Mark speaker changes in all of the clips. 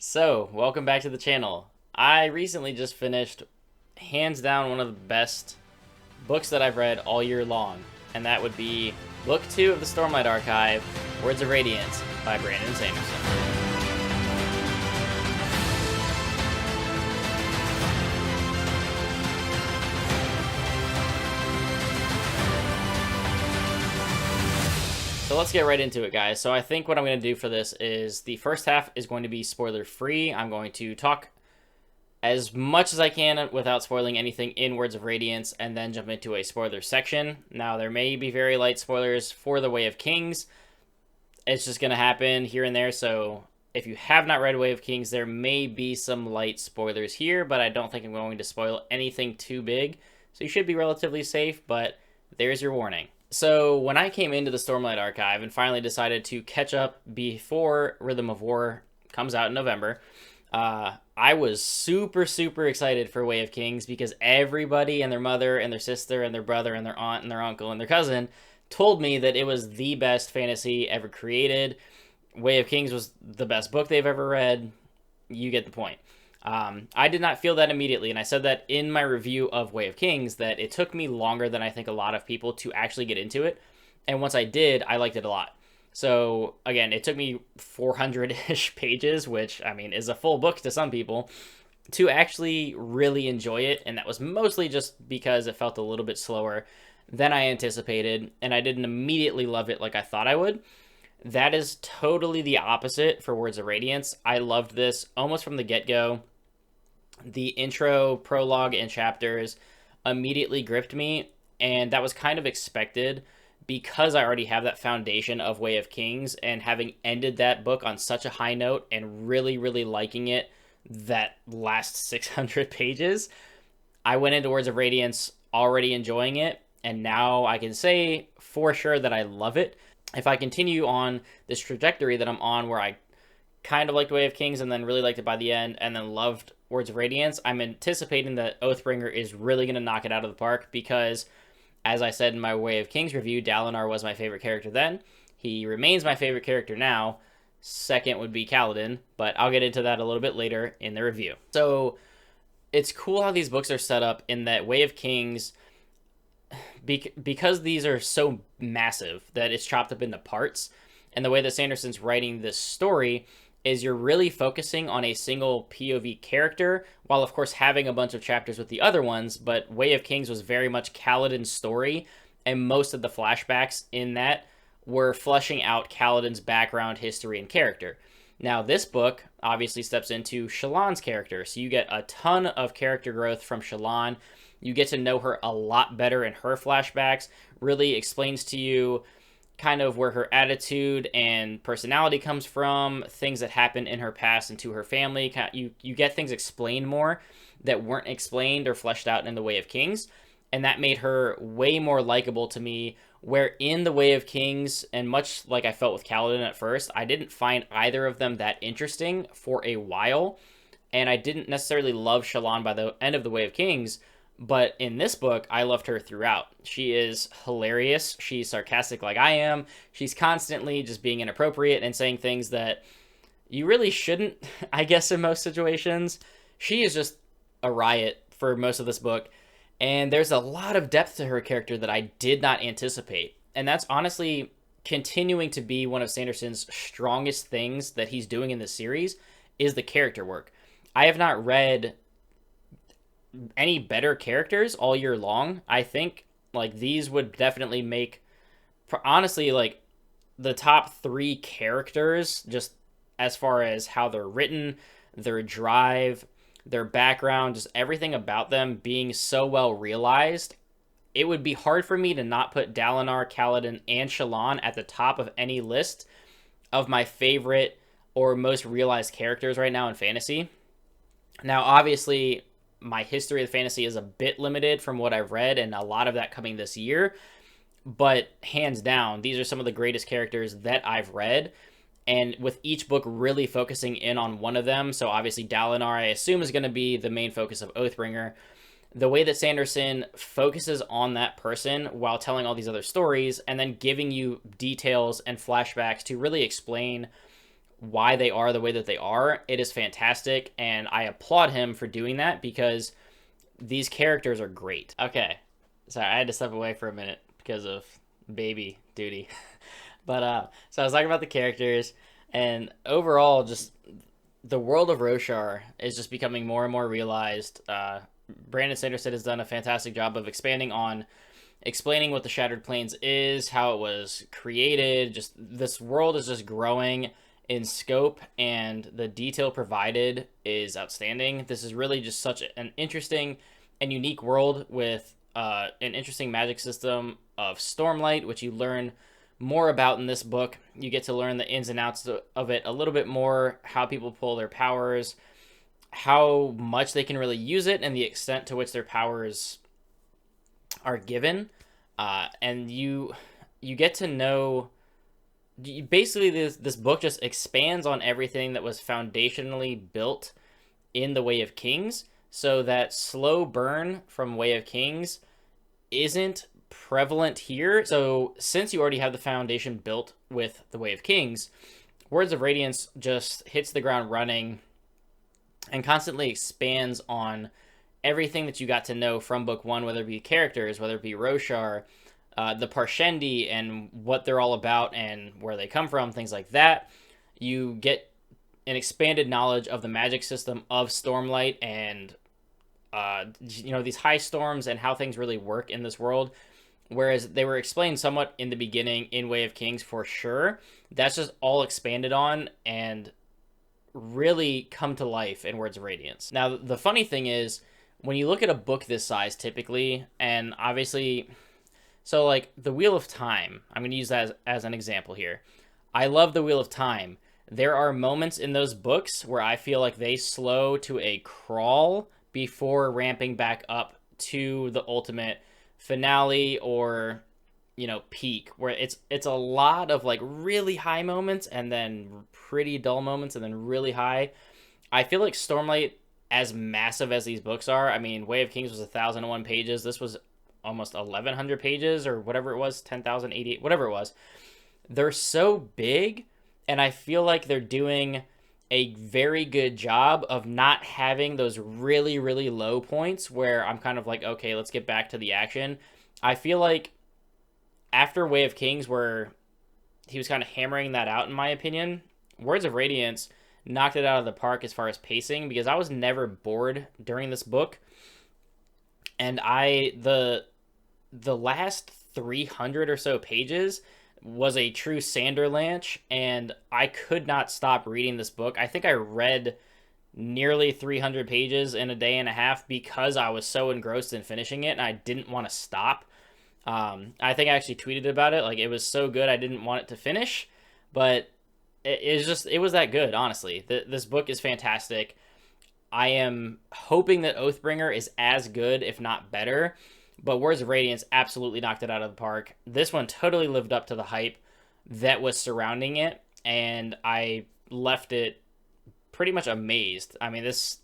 Speaker 1: So, welcome back to the channel. I recently just finished, hands down, one of the best books that I've read all year long, and that would be Book 2 of the Stormlight Archive, Words of Radiance by Brandon Sanderson. So let's get right into it, guys. So I think what I'm going to do for this is the first half is going to be spoiler-free. I'm going to talk as much as I can without spoiling anything in Words of Radiance, and then jump into a spoiler section. Now, there may be very light spoilers for the Way of Kings. It's just going to happen here and there, so if you have not read Way of Kings, there may be some light spoilers here, but I don't think I'm going to spoil anything too big. So you should be relatively safe, but there's your warning. So when I came into the Stormlight Archive and finally decided to catch up before Rhythm of War comes out in November, I was super excited for Way of Kings because everybody and their mother and their sister and their brother and their aunt and their uncle and their cousin told me that it was the best fantasy ever created. Way of Kings was the best book they've ever read. You get the point. I did not feel that immediately, and I said that in my review of Way of Kings, that it took me longer than I think a lot of people to actually get into it, and once I did, I liked it a lot. So, again, it took me 400-ish pages, which, I mean, is a full book to some people, to actually really enjoy it, and that was mostly just because it felt a little bit slower than I anticipated, and I didn't immediately love it like I thought I would. That is totally the opposite for Words of Radiance. I loved this almost from the get-go. The intro, prologue, and chapters immediately gripped me, and that was kind of expected because I already have that foundation of Way of Kings, and having ended that book on such a high note and really liking it that last 600 pages, I went into Words of Radiance already enjoying it, and now I can say for sure that I love it. If I continue on this trajectory that I'm on, where I kind of liked Way of Kings and then really liked it by the end and then loved Words of Radiance, I'm anticipating that Oathbringer is really going to knock it out of the park because, as I said in my Way of Kings review, Dalinar was my favorite character then. He remains my favorite character now. Second would be Kaladin, but I'll get into that a little bit later in the review. So it's cool how these books are set up in that Way of Kings, because these are so massive that it's chopped up into parts, and the way that Sanderson's writing this story is you're really focusing on a single POV character, while of course having a bunch of chapters with the other ones, but Way of Kings was very much Kaladin's story, and most of the flashbacks in that were fleshing out Kaladin's background, history, and character. Now, this book obviously steps into Shallan's character, so you get a ton of character growth from Shallan. You get to know her a lot better in her flashbacks, really explains to you kind of where her attitude and personality comes from, things that happen in her past and to her family. You get things explained more that weren't explained or fleshed out in the Way of Kings, and that made her way more likable to me, where in the Way of Kings, and much like I felt with Kaladin at first, I didn't find either of them that interesting for a while, and I didn't necessarily love Shallan by the end of the Way of Kings. But in this book, I loved her throughout. She is hilarious. She's sarcastic like I am. She's constantly just being inappropriate and saying things that you really shouldn't, I guess, in most situations. She is just a riot for most of this book. And there's a lot of depth to her character that I did not anticipate. And that's honestly continuing to be one of Sanderson's strongest things that he's doing in this series, is the character work. I have not read any better characters all year long. I think like these would definitely make, honestly, like the top 3 characters, just as far as how they're written, their drive, their background, just everything about them being so well realized. It would be hard for me to not put Dalinar, Kaladin, and Shallan at the top of any list of my favorite or most realized characters right now in fantasy. Now, obviously, my history of fantasy is a bit limited from what I've read, and a lot of that coming this year. But hands down, these are some of the greatest characters that I've read. And with each book really focusing in on one of them, so obviously Dalinar, I assume, is going to be the main focus of Oathbringer. The way that Sanderson focuses on that person while telling all these other stories, and then giving you details and flashbacks to really explain why they are the way that they are, it is fantastic, and I applaud him for doing that because these characters are great. Okay, sorry, I had to step away for a minute because of baby duty. But so I was talking about the characters, and overall, just the world of Roshar is just becoming more and more realized. Brandon Sanderson has done a fantastic job of expanding on explaining what the Shattered Plains is, how it was created. Just this world is just growing in scope, and the detail provided is outstanding. This is really just such an interesting and unique world with an interesting magic system of Stormlight, which you learn more about in this book. You get to learn the ins and outs of it a little bit more, how people pull their powers, how much they can really use it, and the extent to which their powers are given. And you get to know, basically this book just expands on everything that was foundationally built in the Way of Kings, so that slow burn from Way of Kings isn't prevalent here. So since you already have the foundation built with the Way of Kings, Words of Radiance just hits the ground running and constantly expands on everything that you got to know from book one, whether it be characters, whether it be Roshar, the Parshendi and what they're all about and where they come from, things like that. You get an expanded knowledge of the magic system of Stormlight and these high storms and how things really work in this world. Whereas they were explained somewhat in the beginning in Way of Kings for sure, that's just all expanded on and really come to life in Words of Radiance. Now, the funny thing is, when you look at a book this size typically, and obviously, so like the Wheel of Time, I'm going to use that as an example here. I love the Wheel of Time. There are moments in those books where I feel like they slow to a crawl before ramping back up to the ultimate finale or peak, where it's a lot of like really high moments and then pretty dull moments and then really high. I feel like Stormlight, as massive as these books are, I mean, Way of Kings was 1,001 pages. This was almost 1,100 pages or whatever it was, 10,088, whatever it was. They're so big, and I feel like they're doing a very good job of not having those really, really low points where I'm kind of like, okay, let's get back to the action. I feel like after Way of Kings, where he was kind of hammering that out, in my opinion, Words of Radiance knocked it out of the park as far as pacing, because I was never bored during this book. And the last 300 or so pages was a true Sanderlanche, and I could not stop reading this book. I think I read nearly 300 pages in a day and a half because I was so engrossed in finishing it, and I didn't want to stop. I think I actually tweeted about it. Like, it was so good, I didn't want it to finish, but it was that good, honestly. This book is fantastic. I am hoping that Oathbringer is as good, if not better, but Words of Radiance absolutely knocked it out of the park. This one totally lived up to the hype that was surrounding it, and I left it pretty much amazed. I mean, this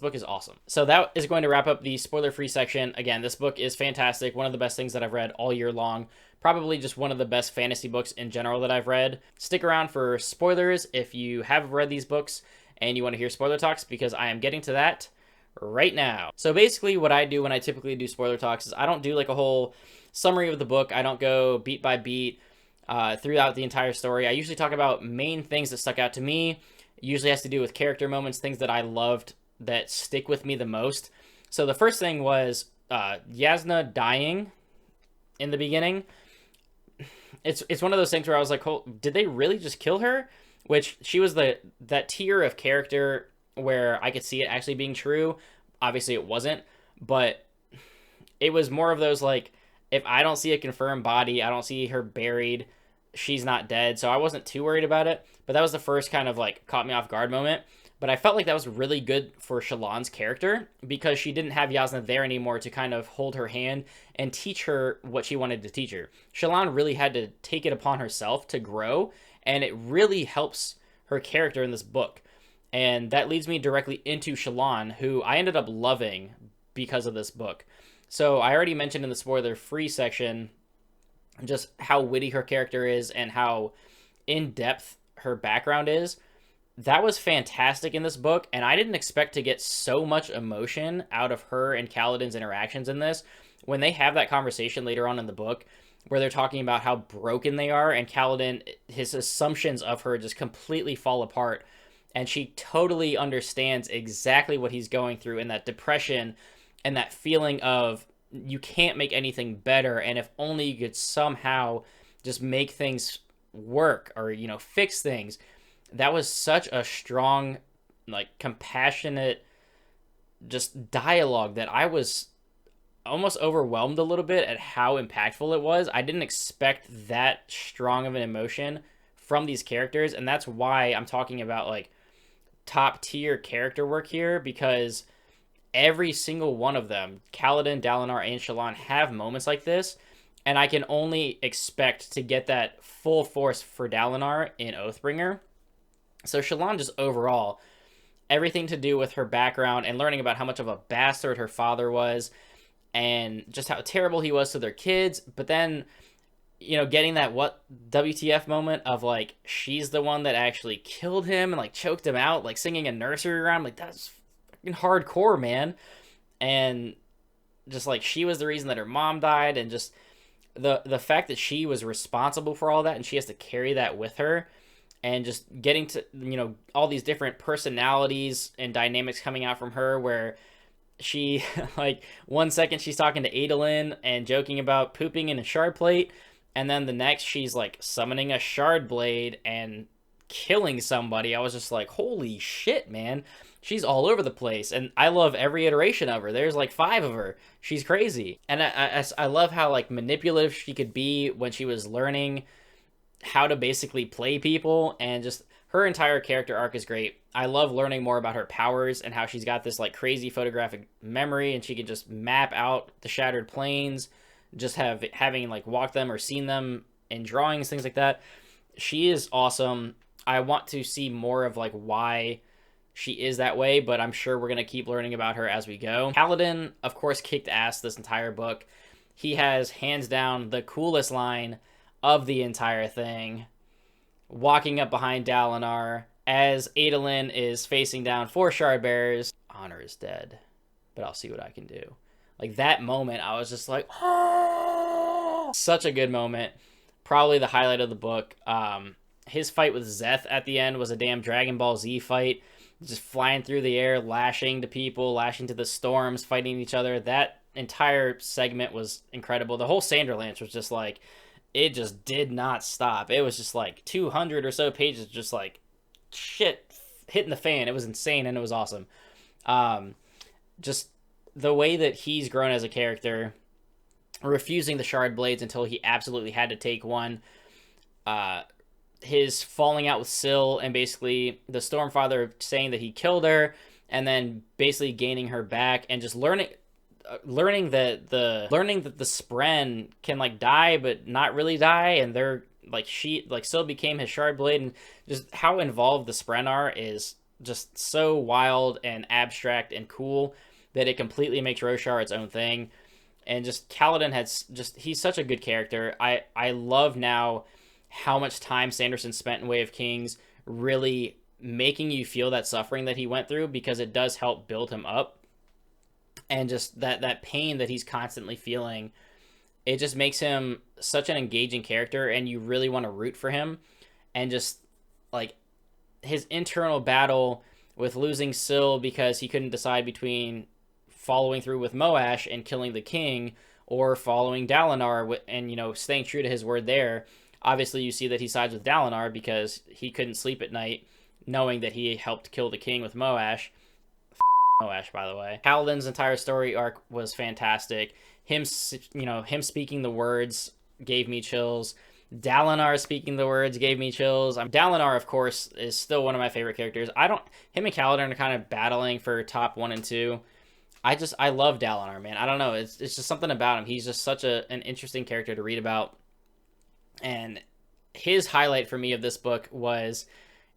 Speaker 1: book is awesome. So that is going to wrap up the spoiler-free section. Again, this book is fantastic. One of the best things that I've read all year long. Probably just one of the best fantasy books in general that I've read. Stick around for spoilers if you have read these books and you want to hear spoiler talks, because I am getting to that right now. So basically what I do when I typically do spoiler talks is I don't do like a whole summary of the book. I don't go beat by beat throughout the entire story. I usually talk about main things that stuck out to me. It usually has to do with character moments, things that I loved that stick with me the most. So the first thing was Yasna dying in the beginning. It's one of those things where I was like, oh, did they really just kill her? Which she was that tier of character where I could see it actually being true. Obviously it wasn't, but it was more of those like, if I don't see a confirmed body, I don't see her buried, she's not dead. So I wasn't too worried about it, but that was the first kind of like caught me off guard moment. But I felt like that was really good for Shallan's character, because she didn't have Yasna there anymore to kind of hold her hand and teach her what she wanted to teach her. Shallan really had to take it upon herself to grow, and it really helps her character in this book. And that leads me directly into Shallan, who I ended up loving because of this book. So I already mentioned in the spoiler-free section just how witty her character is and how in-depth her background is. that was fantastic in this book, and I didn't expect to get so much emotion out of her and Kaladin's interactions in this. When they have that conversation later on in the book, where they're talking about how broken they are, and Kaladin, his assumptions of her just completely fall apart, and she totally understands exactly what he's going through, and that depression, and that feeling of you can't make anything better, and if only you could somehow just make things work, or fix things. That was such a strong, like, compassionate just dialogue that I was almost overwhelmed a little bit at how impactful it was. I didn't expect that strong of an emotion from these characters, and that's why I'm talking about like top tier character work here, because every single one of them, Kaladin, Dalinar, and Shallan, have moments like this, and I can only expect to get that full force for Dalinar in Oathbringer. So Shallan, just overall, everything to do with her background and learning about how much of a bastard her father was, and just how terrible he was to their kids, but then getting that what WTF moment of like she's the one that actually killed him and like choked him out, like singing a nursery rhyme, like that's fucking hardcore, man. And just like she was the reason that her mom died, and just the fact that she was responsible for all that, and she has to carry that with her, and just getting to all these different personalities and dynamics coming out from her, where she like 1 second she's talking to Adolin and joking about pooping in a shard plate, and then the next she's like summoning a shard blade and killing somebody. I was just like, holy shit, man, she's all over the place, and I love every iteration of her. There's like 5 of her. She's crazy, and I love how like manipulative she could be when she was learning how to basically play people, and just her entire character arc is great. I love learning more about her powers and how she's got this like crazy photographic memory, and she can just map out the shattered planes, just having like walked them or seen them in drawings, things like that. She is awesome. I want to see more of like why she is that way, but I'm sure we're going to keep learning about her as we go. Kaladin, of course, kicked ass this entire book. He has hands down the coolest line of the entire thing, walking up behind Dalinar as Adolin is facing down 4 shard bearers. Honor is dead, but I'll see what I can do. Like, that moment, I was just like, oh! Such a good moment. Probably the highlight of the book. His fight with Szeth at the end was a damn Dragon Ball Z fight. Just flying through the air, lashing to people, lashing to the storms, fighting each other. That entire segment was incredible. The whole Sanderlance was just like, it just did not stop. It was just like 200 or so pages, just like shit hitting the fan. It was insane, and it was awesome. Just the way that he's grown as a character, refusing the shard blades until he absolutely had to take one. His falling out with Syl, and basically the Stormfather saying that he killed her, and then basically gaining her back, and just learning that the Spren can like die but not really die, and they're like Syl became his shard blade, and just how involved the Spren are is just so wild and abstract and cool that it completely makes Roshar its own thing. And just Kaladin he's such a good character. I love now how much time Sanderson spent in Way of Kings really making you feel that suffering that he went through, because it does help build him up. And just that pain that he's constantly feeling, it just makes him such an engaging character, and you really want to root for him. And just like his internal battle with losing Syl because he couldn't decide between following through with Moash and killing the king, or following Dalinar and staying true to his word there. Obviously, you see that he sides with Dalinar because he couldn't sleep at night knowing that he helped kill the king with Moash. Moash, by the way. Kaladin's entire story arc was fantastic. Him speaking the words gave me chills. Dalinar speaking the words gave me chills. Dalinar, of course, is still one of my favorite characters. Him and Kaladin are kind of battling for top 1 and 2. I love Dalinar, man. I don't know. It's just something about him. He's just such an interesting character to read about. And his highlight for me of this book was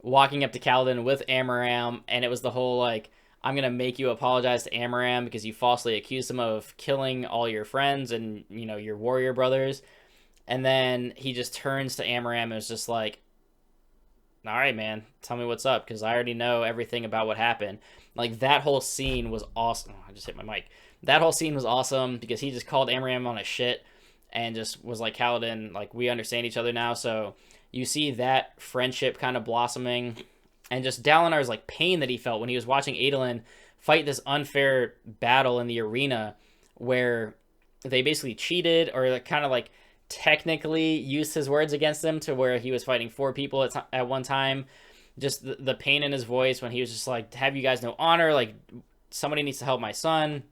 Speaker 1: walking up to Kaladin with Amaram, and it was the whole like, I'm going to make you apologize to Amaram because you falsely accused him of killing all your friends and, your warrior brothers. And then he just turns to Amaram and is just like, all right, man, tell me what's up, because I already know everything about what happened. Like, that whole scene was awesome. Oh, I just hit my mic. That whole scene was awesome because he just called Amram on his shit and just was like, Kaladin, like, we understand each other now. So you see that friendship kind of blossoming, and just Dalinar's like pain that he felt when he was watching Adolin fight this unfair battle in the arena where they basically cheated, or kind of like technically used his words against him, to where he was fighting 4 people at one time. Just the pain in his voice when he was just like, have you guys no honor? Like, somebody needs to help my son.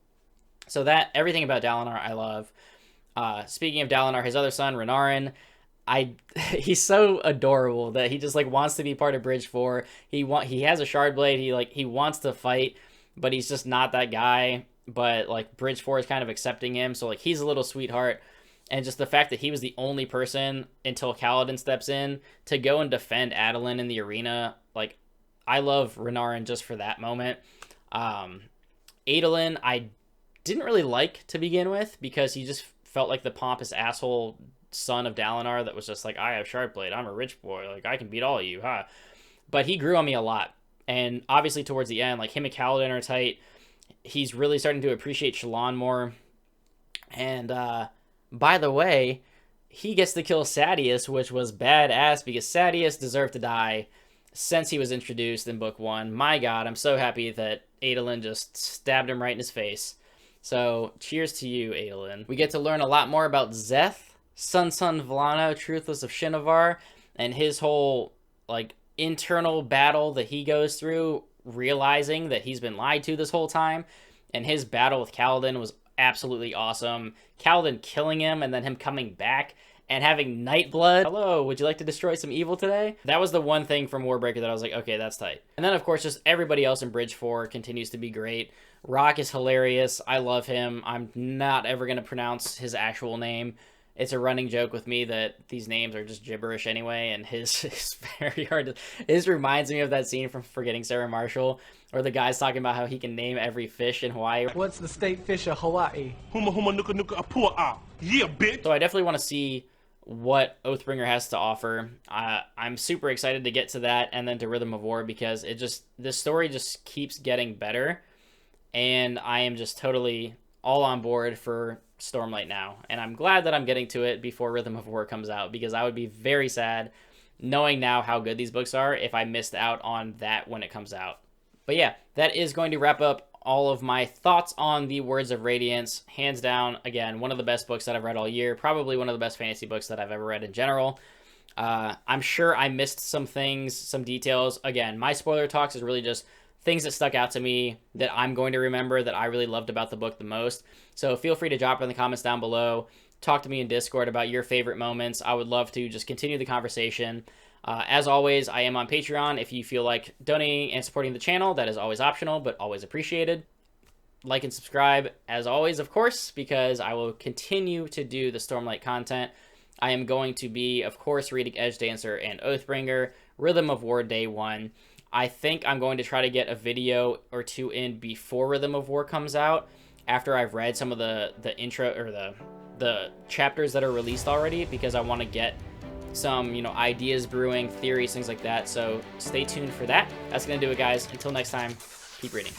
Speaker 1: So that, everything about Dalinar I love. Speaking of Dalinar, his other son, Renarin, he's so adorable that he just like wants to be part of Bridge 4. He has a shard blade. He wants to fight, but he's just not that guy. But like Bridge 4 is kind of accepting him, so like he's a little sweetheart. And just the fact that he was the only person until Kaladin steps in to go and defend Adolin in the arena, like, I love Renarin just for that moment. Adolin, I didn't really like to begin with because he just felt like the pompous asshole son of Dalinar that was just like, I have Shardblade, I'm a rich boy, like, I can beat all of you, huh? But he grew on me a lot. And obviously towards the end, like, him and Kaladin are tight. He's really starting to appreciate Shallan more. And, by the way, he gets to kill Sadeas, which was badass because Sadeas deserved to die since he was introduced in Book 1. My God, I'm so happy that Adolin just stabbed him right in his face. So, cheers to you, Adolin. We get to learn a lot more about Szeth, Sun Vallano, Truthless of Shinovar, and his whole, like, internal battle that he goes through, realizing that he's been lied to this whole time. And his battle with Kaladin was absolutely awesome. Kaladin killing him and then him coming back and having Nightblood. Hello, would you like to destroy some evil today? That was the one thing from Warbreaker that I was like, okay, that's tight. And then, of course, just everybody else in Bridge 4 continues to be great. Rock is hilarious. I love him. I'm not ever going to pronounce his actual name. It's a running joke with me that these names are just gibberish anyway, and his is very hard to... His reminds me of that scene from Forgetting Sarah Marshall, where the guy's talking about how he can name every fish in Hawaii.
Speaker 2: What's the state fish of Hawaii?
Speaker 3: Huma huma nuka nuka apua. Yeah, bitch.
Speaker 1: So I definitely want to see what Oathbringer has to offer. I'm super excited to get to that and then to Rhythm of War, because this story just keeps getting better, and I am just totally all on board for Stormlight now, and I'm glad that I'm getting to it before Rhythm of War comes out, because I would be very sad knowing now how good these books are if I missed out on that when it comes out. But yeah, that is going to wrap up all of my thoughts on the Words of Radiance. Hands down, again, one of the best books that I've read all year, probably one of the best fantasy books that I've ever read in general. I'm sure I missed some things, some details. Again, my spoiler talks is really just things that stuck out to me that I'm going to remember that I really loved about the book the most. So feel free to drop in the comments down below. Talk to me in Discord about your favorite moments. I would love to just continue the conversation. As always, I am on Patreon. If you feel like donating and supporting the channel, that is always optional, but always appreciated. Like and subscribe, as always, of course, because I will continue to do the Stormlight content. I am going to be, of course, reading Edgedancer and Oathbringer, Rhythm of War Day 1. I think I'm going to try to get a video or two in before Rhythm of War comes out, after I've read some of the intro or the chapters that are released already, because I want to get some, ideas brewing, theories, things like that. So stay tuned for that. That's going to do it, guys. Until next time, keep reading.